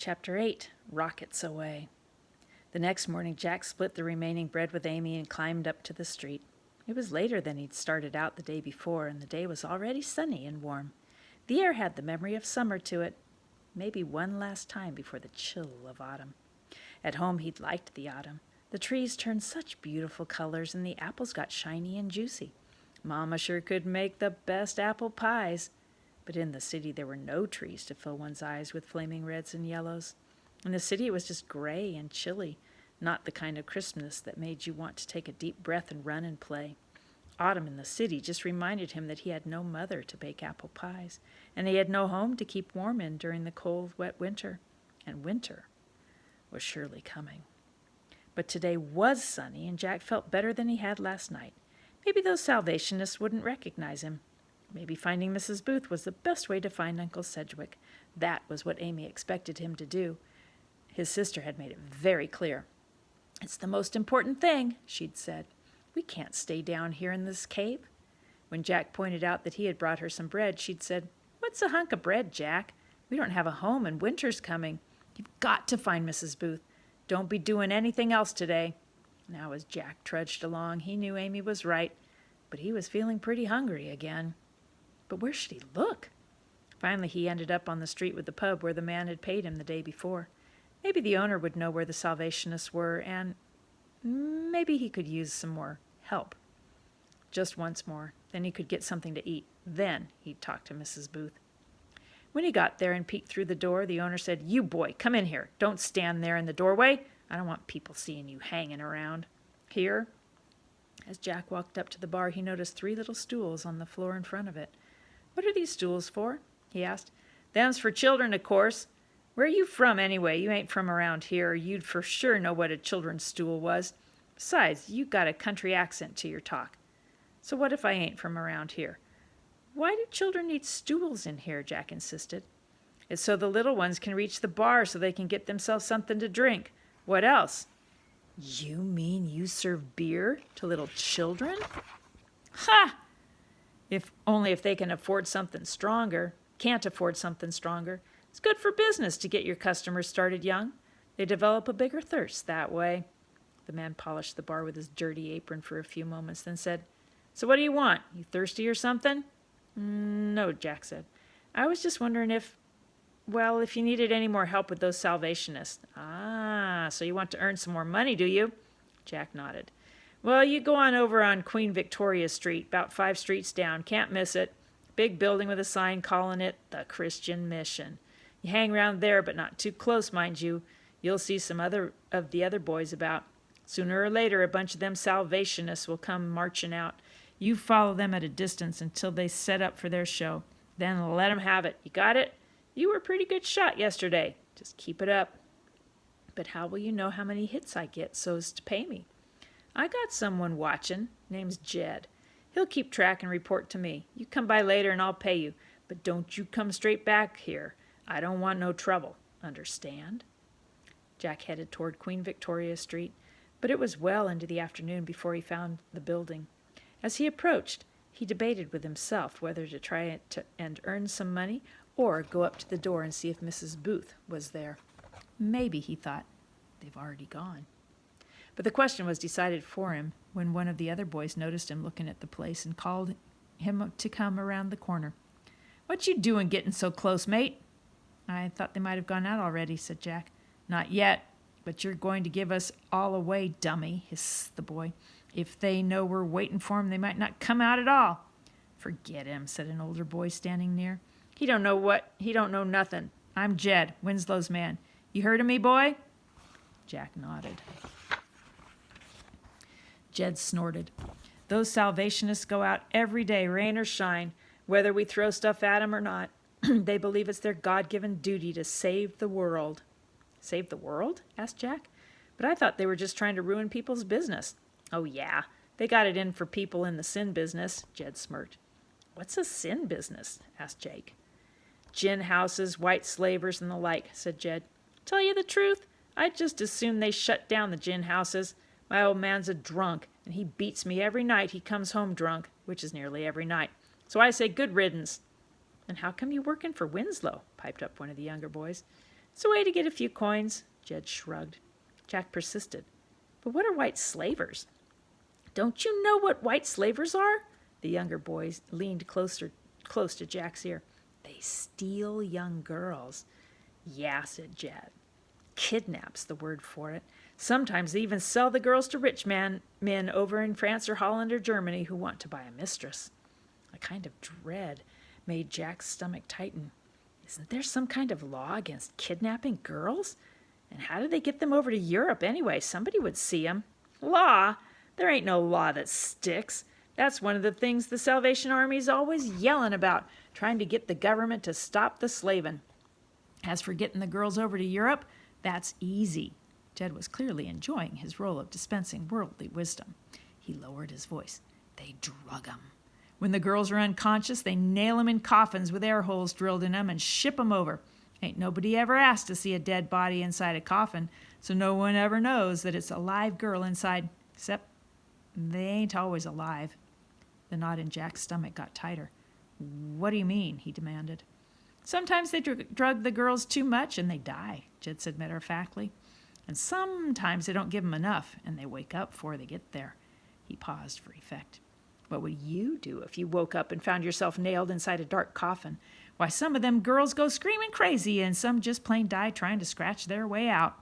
Chapter 8, Rockets Away. The next morning, Jack split the remaining bread with Amy and climbed up to the street. It was later than he'd started out the day before, and the day was already sunny and warm. The air had the memory of summer to it, maybe one last time before the chill of autumn. At home, he'd liked the autumn. The trees turned such beautiful colors, and the apples got shiny and juicy. Mama sure could make the best apple pies. But in the city, there were no trees to fill one's eyes with flaming reds and yellows. In the city, it was just gray and chilly, not the kind of crispness that made you want to take a deep breath and run and play. Autumn in the city just reminded him that he had no mother to bake apple pies, and he had no home to keep warm in during the cold, wet winter. And winter was surely coming. But today was sunny, and Jack felt better than he had last night. Maybe those Salvationists wouldn't recognize him. Maybe finding Mrs. Booth was the best way to find Uncle Sedgwick. That was what Amy expected him to do. His sister had made it very clear. "It's the most important thing," she'd said. "We can't stay down here in this cave." When Jack pointed out that he had brought her some bread, she'd said, "What's a hunk of bread, Jack? We don't have a home and winter's coming. You've got to find Mrs. Booth. Don't be doing anything else today." Now as Jack trudged along, he knew Amy was right, but he was feeling pretty hungry again. But where should he look? Finally, he ended up on the street with the pub where the man had paid him the day before. Maybe the owner would know where the Salvationists were, and maybe he could use some more help. Just once more, then he could get something to eat. Then he'd talk to Mrs. Booth. When he got there and peeked through the door, the owner said, "You boy, come in here. Don't stand there in the doorway. I don't want people seeing you hanging around here." As Jack walked up to the bar, he noticed 3 little stools on the floor in front of it. "What are these stools for?" he asked. "Them's for children, of course. Where are you from, anyway? You ain't from around here, or you'd for sure know what a children's stool was. Besides, you got a country accent to your talk." "So what if I ain't from around here?" "Why do children need stools in here?" Jack insisted. "It's so the little ones can reach the bar so they can get themselves something to drink. What else?" "You mean you serve beer to little children?" "Ha! If they can afford something stronger. Can't afford something stronger. It's good for business to get your customers started young. They develop a bigger thirst that way." The man polished the bar with his dirty apron for a few moments, then said, "So what do you want? You thirsty or something?" "No," Jack said. "I was just wondering if you needed any more help with those Salvationists." "Ah, so you want to earn some more money, do you?" Jack nodded. "Well, you go on over on Queen Victoria Street, about 5 streets down. Can't miss it. Big building with a sign calling it the Christian Mission. You hang around there, but not too close, mind you. You'll see some of the other boys about. Sooner or later, a bunch of them Salvationists will come marching out. You follow them at a distance until they set up for their show. Then let 'em have it. You got it? You were a pretty good shot yesterday. Just keep it up." "But how will you know how many hits I get so's to pay me?" "I got someone watching. Name's Jed. He'll keep track and report to me. You come by later and I'll pay you. But don't you come straight back here. I don't want no trouble. Understand?" Jack headed toward Queen Victoria Street, but it was well into the afternoon before he found the building. As he approached, he debated with himself whether to try and earn some money or go up to the door and see if Mrs. Booth was there. Maybe, he thought, they've already gone. But the question was decided for him when one of the other boys noticed him looking at the place and called him to come around the corner. "What you doing getting so close, mate?" "I thought they might have gone out already," said Jack. "Not yet, but you're going to give us all away, dummy," hissed the boy. "If they know we're waiting for 'em, they might not come out at all." "Forget him," said an older boy standing near. He don't know nothing. I'm Jed, Winslow's man. You heard of me, boy?" Jack nodded. Jed snorted. "Those Salvationists go out every day, rain or shine, whether we throw stuff at 'em or not. They believe it's their God-given duty to save the world." "Save the world?" asked Jack. "But I thought they were just trying to ruin people's business." "Oh, yeah. They got it in for people in the sin business," Jed smirked. "What's a sin business?" asked Jake. "Gin houses, white slavers, and the like," said Jed. "Tell you the truth, I'd just as soon they shut down the gin houses. My old man's a drunk, and he beats me every night he comes home drunk, which is nearly every night. So I say good riddance." "Then how come you working for Winslow?" piped up one of the younger boys. It's a way to get a few coins, Jed shrugged. Jack persisted. But what are white slavers? Don't you know what white slavers are? The younger boy leaned close to Jack's ear. They steal young girls. Yeah, said Jed. Kidnap's the word for it. Sometimes they even sell the girls to rich men over in France or Holland or Germany who want to buy a mistress. A kind of dread made Jack's stomach tighten. Isn't there some kind of law against kidnapping girls? And how do they get them over to Europe anyway? Somebody would see 'em. Law? There ain't no law that sticks. That's one of the things the Salvation Army's always yelling about, trying to get the government to stop the slaving. As for getting the girls over to Europe, that's easy. Jed was clearly enjoying his role of dispensing worldly wisdom. He lowered his voice. They drug 'em. When the girls are unconscious, they nail 'em in coffins with air holes drilled in 'em and ship 'em over. Ain't nobody ever asked to see a dead body inside a coffin, so no one ever knows that it's a live girl inside, except they ain't always alive. The knot in Jack's stomach got tighter. What do you mean? He demanded. Sometimes they drug the girls too much and they die, Jed said matter-of-factly. And sometimes they don't give 'em enough and they wake up before they get there. He paused for effect. What would you do if you woke up and found yourself nailed inside a dark coffin? Why, some of them girls go screaming crazy and some just plain die trying to scratch their way out.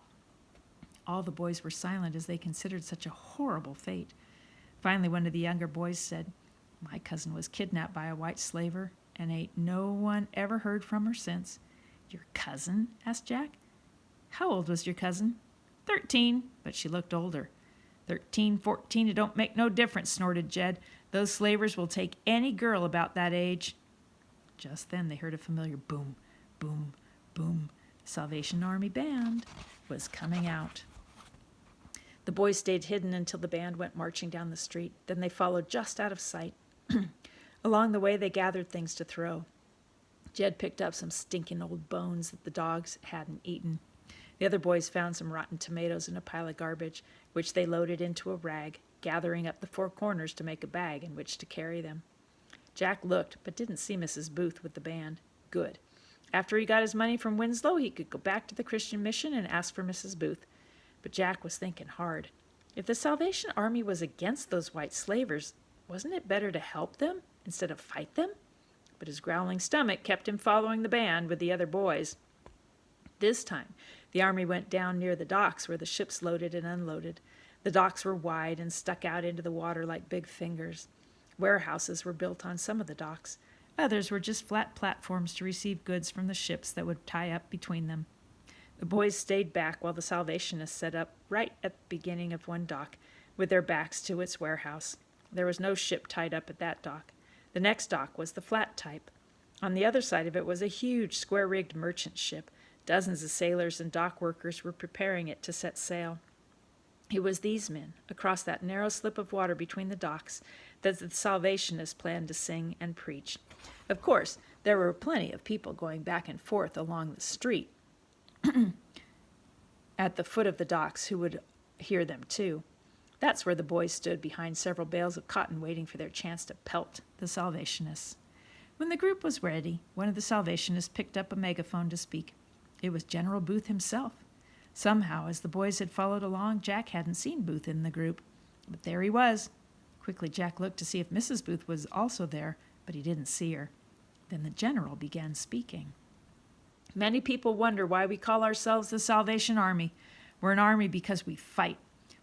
All the boys were silent as they considered such a horrible fate. Finally, one of the younger boys said, My cousin was kidnapped by a white slaver, and ain't no one ever heard from her since. Your cousin? Asked Jack. How old was your cousin? 13, but she looked older. 13, 14, it don't make no difference, snorted Jed. Those slavers will take any girl about that age. Just then they heard a familiar boom, boom, boom. The Salvation Army band was coming out. The boys stayed hidden until the band went marching down the street. Then they followed just out of sight. Along the way, they gathered things to throw. Jed picked up some stinking old bones that the dogs hadn't eaten. The other boys found some rotten tomatoes in a pile of garbage, which they loaded into a rag, gathering up the four corners to make a bag in which to carry them. Jack looked, but didn't see Mrs. Booth with the band. Good. After he got his money from Winslow, he could go back to the Christian mission and ask for Mrs. Booth. But Jack was thinking hard. If the Salvation Army was against those white slavers, wasn't it better to help them instead of fight them? But his growling stomach kept him following the band with the other boys. This time, the army went down near the docks where the ships loaded and unloaded. The docks were wide and stuck out into the water like big fingers. Warehouses were built on some of the docks. Others were just flat platforms to receive goods from the ships that would tie up between them. The boys stayed back while the Salvationists set up right at the beginning of one dock, with their backs to its warehouse. There was no ship tied up at that dock. The next dock was the flat type. On the other side of it was a huge, square-rigged merchant ship. Dozens of sailors and dock workers were preparing it to set sail. It was these men, across that narrow slip of water between the docks, that the Salvationists planned to sing and preach. Of course, there were plenty of people going back and forth along the street at the foot of the docks who would hear them too. That's where the boys stood behind several bales of cotton waiting for their chance to pelt the Salvationists. When the group was ready, one of the Salvationists picked up a megaphone to speak. It was General Booth himself. Somehow, as the boys had followed along, Jack hadn't seen Booth in the group. But there he was. Quickly, Jack looked to see if Mrs. Booth was also there, but he didn't see her. Then the general began speaking. Many people wonder why we call ourselves the Salvation Army. We're an army because we fight.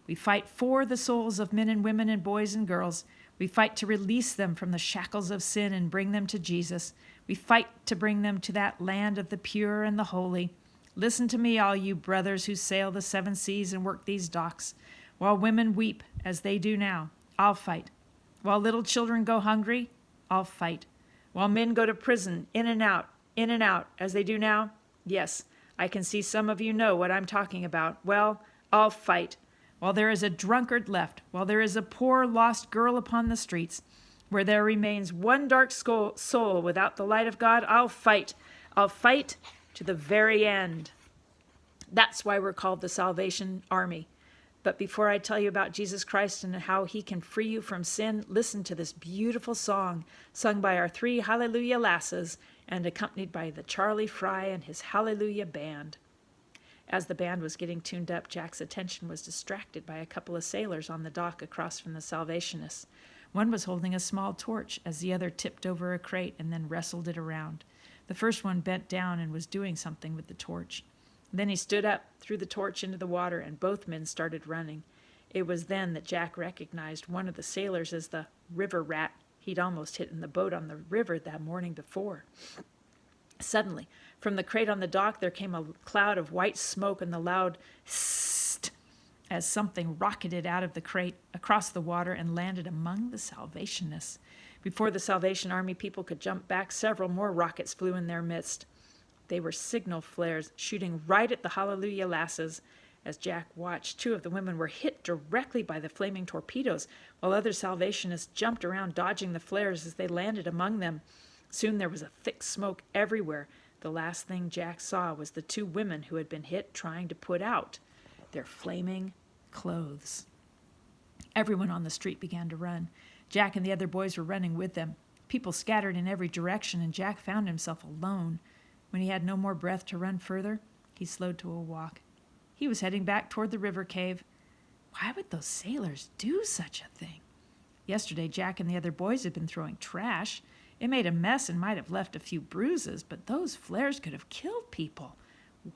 We fight for the souls of men and women and boys and girls. We fight to release them from the shackles of sin and bring them to Jesus. We fight to bring them to that land of the pure and the holy. Listen to me, all you brothers who sail the 7 seas and work these docks. While women weep, as they do now, I'll fight. While little children go hungry, I'll fight. While men go to prison, in and out, as they do now, yes, I can see some of you know what I'm talking about. Well, I'll fight. While there is a drunkard left, while there is a poor lost girl upon the streets, where there remains one dark soul without the light of God, I'll fight. I'll fight to the very end. That's why we're called the Salvation Army. But before I tell you about Jesus Christ and how he can free you from sin, listen to this beautiful song sung by our 3 Hallelujah lasses and accompanied by the Charlie Fry and his Hallelujah band. As the band was getting tuned up, Jack's attention was distracted by a couple of sailors on the dock across from the Salvationists. One was holding a small torch as the other tipped over a crate and then wrestled it around. The first one bent down and was doing something with the torch. Then he stood up, threw the torch into the water, and both men started running. It was then that Jack recognized one of the sailors as the river rat he'd almost hit in the boat on the river that morning before. Suddenly, from the crate on the dock, there came a cloud of white smoke and the loud "sst" as something rocketed out of the crate across the water and landed among the Salvationists. Before the Salvation Army people could jump back, several more rockets flew in their midst. They were signal flares shooting right at the Hallelujah Lasses. As Jack watched, two of the women were hit directly by the flaming torpedoes, while other Salvationists jumped around dodging the flares as they landed among them. Soon there was a thick smoke everywhere. The last thing Jack saw was the two women who had been hit trying to put out their flaming clothes. Everyone on the street began to run. Jack and the other boys were running with them. People scattered in every direction, and Jack found himself alone. When he had no more breath to run further, he slowed to a walk. He was heading back toward the river cave. Why would those sailors do such a thing? Yesterday, Jack and the other boys had been throwing trash. It made a mess and might have left a few bruises, but those flares could have killed people.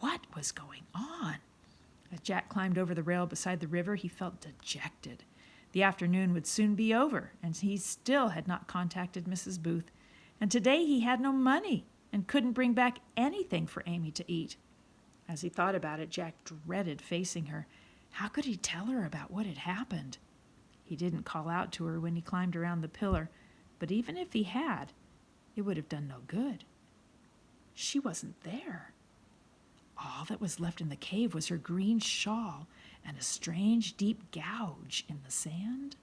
What was going on? As Jack climbed over the rail beside the river, he felt dejected. The afternoon would soon be over, and he still had not contacted Mrs. Booth. And today he had no money and couldn't bring back anything for Amy to eat. As he thought about it, Jack dreaded facing her. How could he tell her about what had happened? He didn't call out to her when he climbed around the pillar, but even if he had, it would have done no good. She wasn't there. All that was left in the cave was her green shawl and a strange deep gouge in the sand.